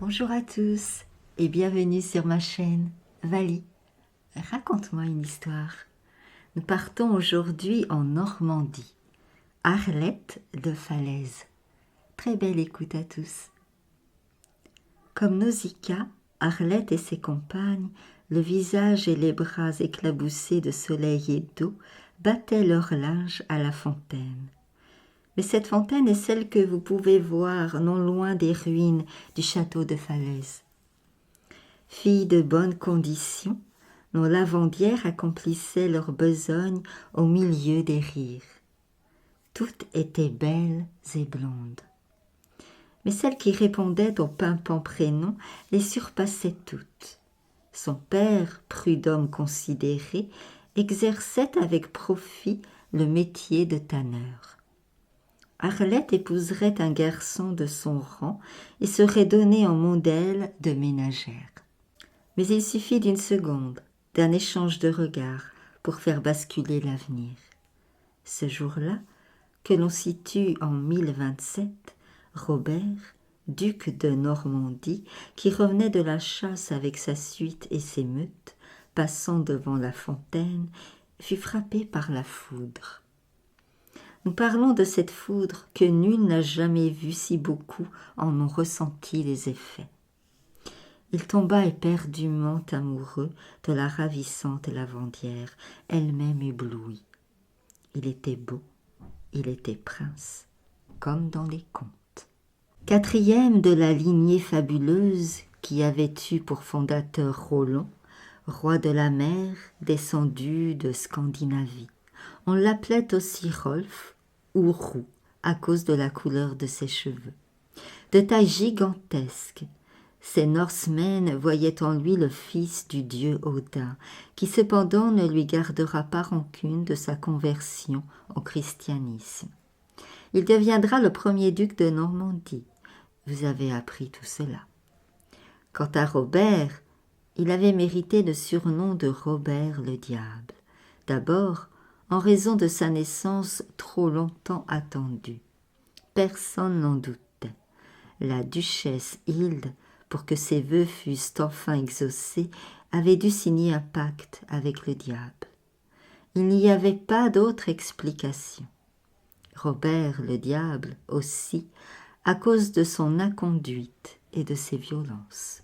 Bonjour à tous et bienvenue sur ma chaîne Vali. Raconte-moi une histoire. Nous partons aujourd'hui en Normandie, Arlette de Falaise. Très belle écoute à tous. Comme Nausicaa, Arlette et ses compagnes, le visage et les bras éclaboussés de soleil et d'eau, battaient leur linge à la fontaine. Mais cette fontaine est celle que vous pouvez voir non loin des ruines du château de Falaise. Filles de bonne condition, nos lavandières accomplissaient leur besogne au milieu des rires. Toutes étaient belles et blondes. Mais celle qui répondait au pimpant prénom les surpassait toutes. Son père, prud'homme considéré, exerçait avec profit le métier de tanneur. Arlette épouserait un garçon de son rang et serait donnée en modèle de ménagère. Mais il suffit d'une seconde, d'un échange de regards pour faire basculer l'avenir. Ce jour-là, que l'on situe en 1027, Robert, duc de Normandie, qui revenait de la chasse avec sa suite et ses meutes, passant devant la fontaine, fut frappé par la foudre. Nous parlons de cette foudre que nul n'a jamais vue si beaucoup en ont ressenti les effets. Il tomba éperdument amoureux de la ravissante lavandière, elle-même éblouie. Il était beau, il était prince, comme dans les contes. Quatrième de la lignée fabuleuse qui avait eu pour fondateur Roland, roi de la mer descendu de Scandinavie. On l'appelait aussi Rolf ou Roux à cause de la couleur de ses cheveux. De taille gigantesque, ces Norsemen voyaient en lui le fils du dieu Odin, qui cependant ne lui gardera pas rancune de sa conversion au christianisme. Il deviendra le premier duc de Normandie. Vous avez appris tout cela. Quant à Robert, il avait mérité le surnom de Robert le Diable. D'abord, en raison de sa naissance trop longtemps attendue. Personne n'en doutait. La duchesse Hilde, pour que ses vœux fussent enfin exaucés, avait dû signer un pacte avec le diable. Il n'y avait pas d'autre explication. Robert le diable aussi, à cause de son inconduite et de ses violences.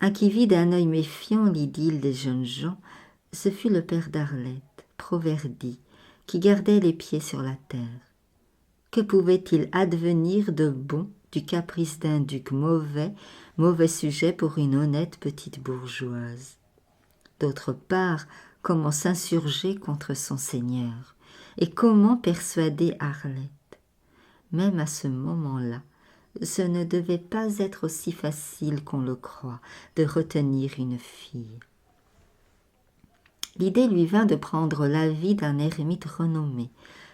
Un qui vit d'un œil méfiant l'idylle des jeunes gens, ce fut le père d'Arlette, Proverdi, qui gardait les pieds sur la terre. Que pouvait-il advenir de bon du caprice d'un duc mauvais sujet pour une honnête petite bourgeoise? D'autre part, comment s'insurger contre son seigneur? Et comment persuader Arlette? Même à ce moment-là, ce ne devait pas être aussi facile qu'on le croit de retenir une fille. L'idée lui vint de prendre l'avis d'un ermite renommé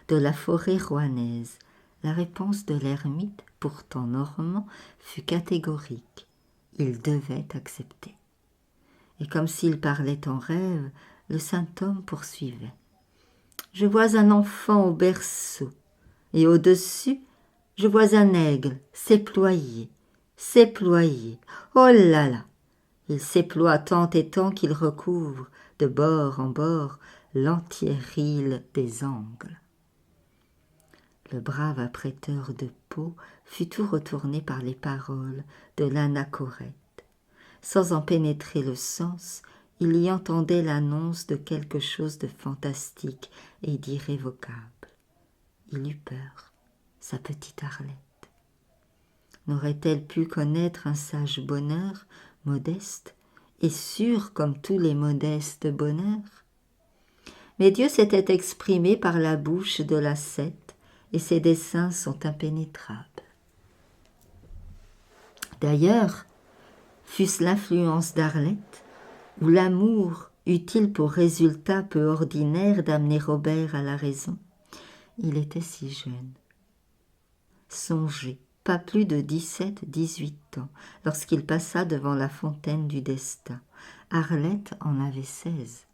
de la forêt rouennaise. La réponse de l'ermite, pourtant normand, fut catégorique. Il devait accepter. Et comme s'il parlait en rêve, le saint homme poursuivait. « Je vois un enfant au berceau, et au-dessus, je vois un aigle s'éployer. Oh là là! Il s'éploie tant et tant qu'il recouvre, de bord en bord, l'entière île des Angles. » Le brave apprêteur de Pau fut tout retourné par les paroles de l'anachorète. Sans en pénétrer le sens, il y entendait l'annonce de quelque chose de fantastique et d'irrévocable. Il eut peur, sa petite Arlette. N'aurait-elle pu connaître un sage bonheur, modeste, et sûr comme tous les modestes bonheurs? Mais Dieu s'était exprimé par la bouche de l'ascète, et ses desseins sont impénétrables. D'ailleurs, fût-ce l'influence d'Arlette, ou l'amour eut-il pour résultat peu ordinaire d'amener Robert à la raison? Il était si jeune. Songez, pas plus de 17-18 ans, lorsqu'il passa devant la fontaine du destin. Arlette en avait 16.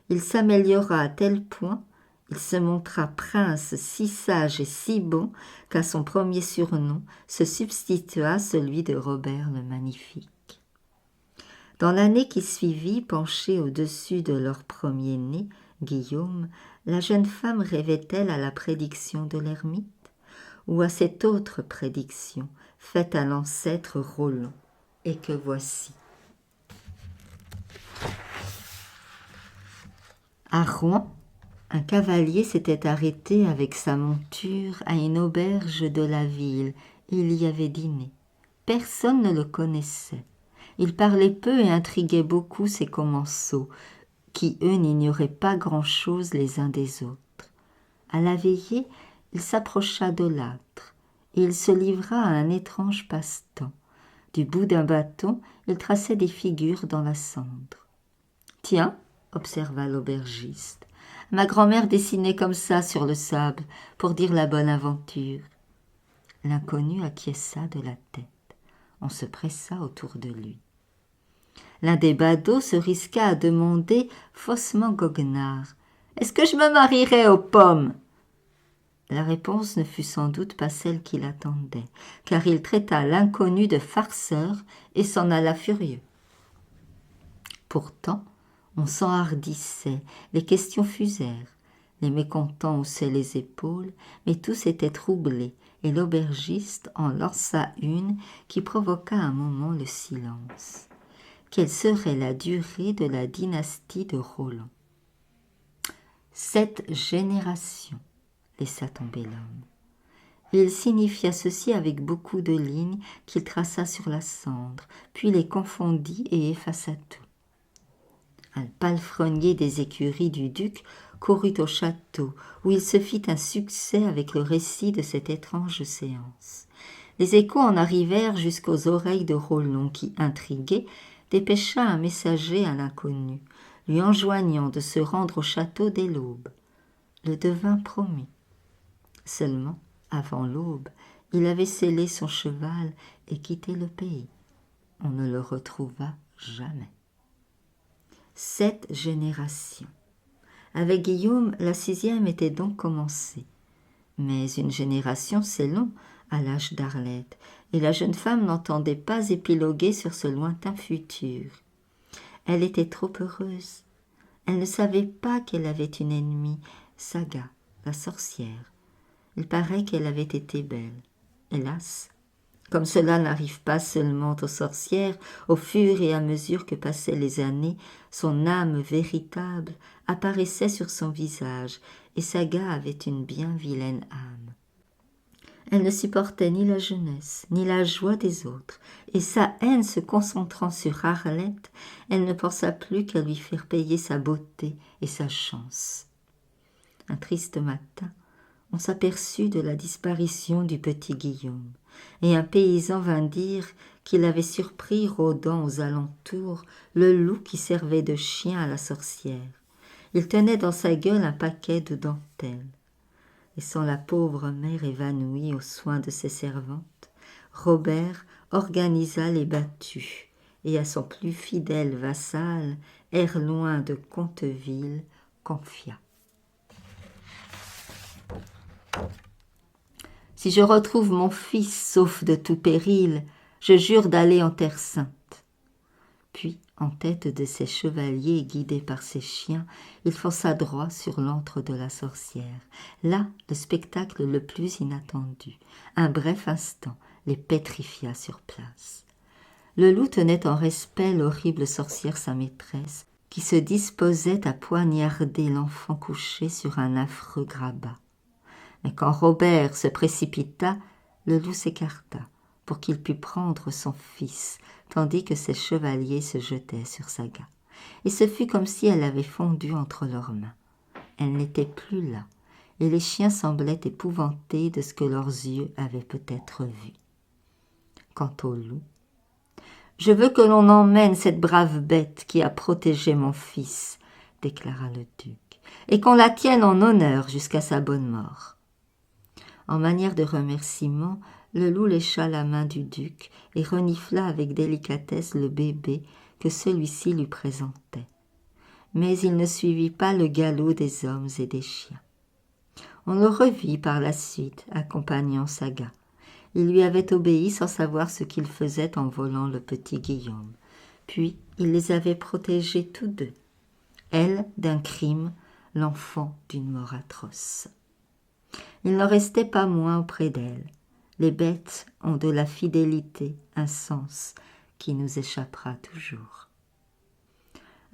Il s'améliora à tel point Il se montra prince si sage et si bon qu'à son premier surnom se substitua celui de Robert le Magnifique. Dans l'année qui suivit, penchée au-dessus de leur premier-né, Guillaume, la jeune femme rêvait-elle à la prédiction de l'ermite ou à cette autre prédiction faite à l'ancêtre Roland, et que voici. À Rouen, un cavalier s'était arrêté avec sa monture à une auberge de la ville. Il y avait dîné. Personne ne le connaissait. Il parlait peu et intriguait beaucoup ses commensaux, qui eux n'ignoraient pas grand-chose les uns des autres. À la veillée, il s'approcha de l'âtre, et il se livra à un étrange passe-temps. Du bout d'un bâton, il traçait des figures dans la cendre. « Tiens, » observa l'aubergiste, « ma grand-mère dessinait comme ça sur le sable pour dire la bonne aventure. » L'inconnu acquiesça de la tête. On se pressa autour de lui. L'un des badauds se risqua à demander, faussement goguenard, « Est-ce que je me marierais aux pommes ?» La réponse ne fut sans doute pas celle qu'il attendait, car il traita l'inconnu de farceur et s'en alla furieux. Pourtant, on s'enhardissait, les questions fusèrent, les mécontents haussaient les épaules, mais tous étaient troublés, et l'aubergiste en lança une qui provoqua un moment le silence. Quelle serait la durée de la dynastie de Roland ? 7 générations, laissa tomber l'homme. Il signifia ceci avec beaucoup de lignes qu'il traça sur la cendre, puis les confondit et effaça tout. Un palefrenier des écuries du duc courut au château, où il se fit un succès avec le récit de cette étrange séance. Les échos en arrivèrent jusqu'aux oreilles de Roland, qui, intrigué, dépêcha un messager à l'inconnu, lui enjoignant de se rendre au château dès l'aube. Le devin promit. Seulement, avant l'aube, il avait sellé son cheval et quitté le pays. On ne le retrouva jamais. 7 générations. Avec Guillaume, la 6e était donc commencée. Mais une génération, c'est long, à l'âge d'Arlette, et la jeune femme n'entendait pas épiloguer sur ce lointain futur. Elle était trop heureuse. Elle ne savait pas qu'elle avait une ennemie, Saga, la sorcière. Il paraît qu'elle avait été belle. Hélas, comme cela n'arrive pas seulement aux sorcières, au fur et à mesure que passaient les années, son âme véritable apparaissait sur son visage, et Saga avait une bien vilaine âme. Elle ne supportait ni la jeunesse, ni la joie des autres, et sa haine se concentrant sur Arlette, elle ne pensa plus qu'à lui faire payer sa beauté et sa chance. Un triste matin, on s'aperçut de la disparition du petit Guillaume, et un paysan vint dire qu'il avait surpris rôdant aux alentours le loup qui servait de chien à la sorcière. Il tenait dans sa gueule un paquet de dentelles. Laissant la pauvre mère évanouie aux soins de ses servantes, Robert organisa les battues, et à son plus fidèle vassal, Erloin de Conteville, confia. Si je retrouve mon fils sauf de tout péril, je jure d'aller en Terre Sainte. Puis, en tête de ses chevaliers guidés par ses chiens, il fonça droit sur l'antre de la sorcière. Là, le spectacle le plus inattendu. Un bref instant les pétrifia sur place. Le loup tenait en respect l'horrible sorcière sa maîtresse, qui se disposait à poignarder l'enfant couché sur un affreux grabat. Mais quand Robert se précipita, le loup s'écarta pour qu'il pût prendre son fils, tandis que ses chevaliers se jetaient sur Saga. Et ce fut comme si elle avait fondu entre leurs mains. Elle n'était plus là, et les chiens semblaient épouvantés de ce que leurs yeux avaient peut-être vu. Quant au loup, « Je veux que l'on emmène cette brave bête qui a protégé mon fils, » déclara le duc, « et qu'on la tienne en honneur jusqu'à sa bonne mort. » En manière de remerciement, le loup lécha la main du duc et renifla avec délicatesse le bébé que celui-ci lui présentait. Mais il ne suivit pas le galop des hommes et des chiens. On le revit par la suite, accompagnant Saga. Il lui avait obéi sans savoir ce qu'il faisait en volant le petit Guillaume. Puis il les avait protégés tous deux. Elle d'un crime, l'enfant d'une mort atroce. Il n'en restait pas moins auprès d'elle. Les bêtes ont de la fidélité un sens qui nous échappera toujours.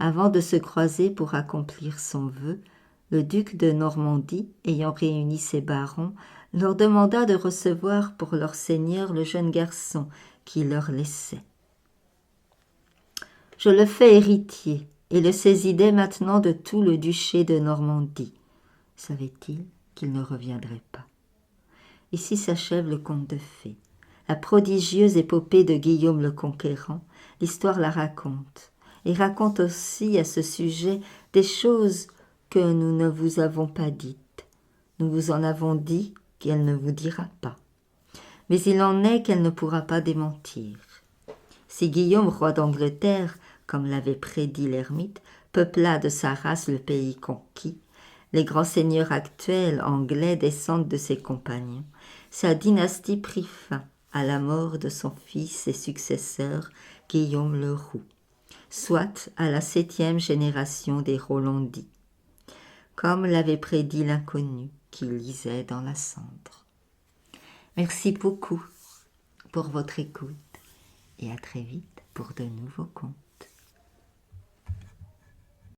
Avant de se croiser pour accomplir son vœu, le duc de Normandie, ayant réuni ses barons, leur demanda de recevoir pour leur seigneur le jeune garçon qu'il leur laissait. « Je le fais héritier et le saisis dès maintenant de tout le duché de Normandie. » Savait-il qu'il ne reviendrait pas. Ici s'achève le conte de fées. La prodigieuse épopée de Guillaume le Conquérant, l'histoire la raconte, et raconte aussi à ce sujet des choses que nous ne vous avons pas dites. Nous vous en avons dit qu'elle ne vous dira pas. Mais il en est qu'elle ne pourra pas démentir. Si Guillaume, roi d'Angleterre, comme l'avait prédit l'ermite, peupla de sa race le pays conquis, les grands seigneurs actuels anglais descendent de ses compagnons. Sa dynastie prit fin à la mort de son fils et successeur Guillaume le Roux, soit à la 7e génération des Rollandis, comme l'avait prédit l'inconnu qui lisait dans la cendre. Merci beaucoup pour votre écoute et à très vite pour de nouveaux contes.